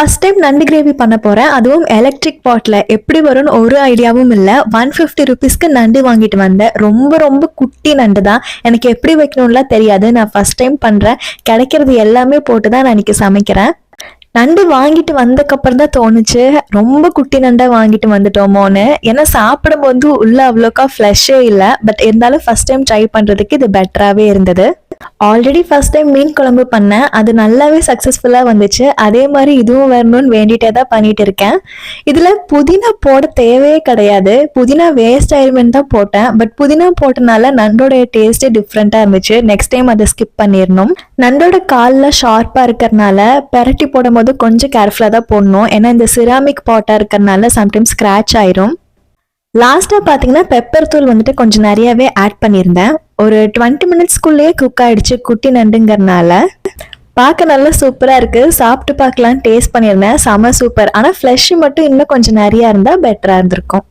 First time நண்டு gravy பண்ண போறேன். அதுவும் எலக்ட்ரிக் பாட்ல எப்படி வரும்னு ஒரு ஐடியாவும் இல்ல. 150 ருபீஸ்க்கு நண்டு வாங்கிட்டு வந்தேன். ரொம்ப ரொம்ப குட்டி நண்டு தான். எனக்கு எப்படி வைக்கணும்லாம் தெரியாது. நான் ஃபர்ஸ்ட் டைம் பண்றேன். கிடைக்கிறது எல்லாமே போட்டு தான் நான் இன்னைக்கு சமைக்கிறேன். நண்டு வாங்கிட்டு வந்தக்கப்புறம் தான் தோணுச்சு, ரொம்ப குட்டி நண்டா வாங்கிட்டு வந்துட்டோமோன்னு. ஏன்னா சாப்பிடும்போது உள்ள அவ்வளோக்கா ஃப்ளஷே இல்லை. பட் இருந்தாலும் ஃபர்ஸ்ட் டைம் ட்ரை பண்றதுக்கு இது பெட்டராகவே இருந்தது. ஆல்ரெடி ஃபர்ஸ்ட் டைம் மீன் குழம்பு பண்ணேன். அது நல்லாவே சக்ஸஸ்ஃபுல்லாக வந்துச்சு. அதே மாதிரி இதுவும் வரணும்னு வேண்டிட்டே தான் பண்ணிட்டு இருக்கேன். இதில் புதினா போட தேவையே கிடையாது. புதினா வேஸ்ட் ஆயிருமேன்னு தான் போட்டேன். பட் புதினா போட்டனால நண்டோடைய டேஸ்ட்டே டிஃப்ரெண்ட்டாக இருந்துச்சு. நெக்ஸ்ட் டைம் அதை ஸ்கிப் பண்ணிடணும். நண்டோட காலில் ஷார்ப்பாக இருக்கிறனால பெரட்டி போடும் போது கொஞ்சம் கேர்ஃபுல்லாக தான் போடணும். ஏன்னா இந்த சிராமிக் பாட்டாக இருக்கிறனால சம்டைம்ஸ் ஸ்க்ராட்ச் ஆயிரும். லாஸ்ட்டாக பார்த்தீங்கன்னா பெப்பர் தூள் வந்துட்டு கொஞ்சம் நிறையவே ஆட் பண்ணியிருந்தேன். ஒரு 20 மினிட்ஸ்க்குள்ளேயே குக் ஆயிடுச்சு குட்டி நண்டுங்கிறனால. பார்க்க நல்லா சூப்பராக இருக்குது. சாப்பிட்டு பார்க்கலாம் டேஸ்ட் பண்ணியிருந்தேன். செம சூப்பர். ஆனால் ஃப்ளஷ் மட்டும் இன்னும் கொஞ்சம் நிறையா இருந்தால் பெட்டராக இருந்திருக்கும்.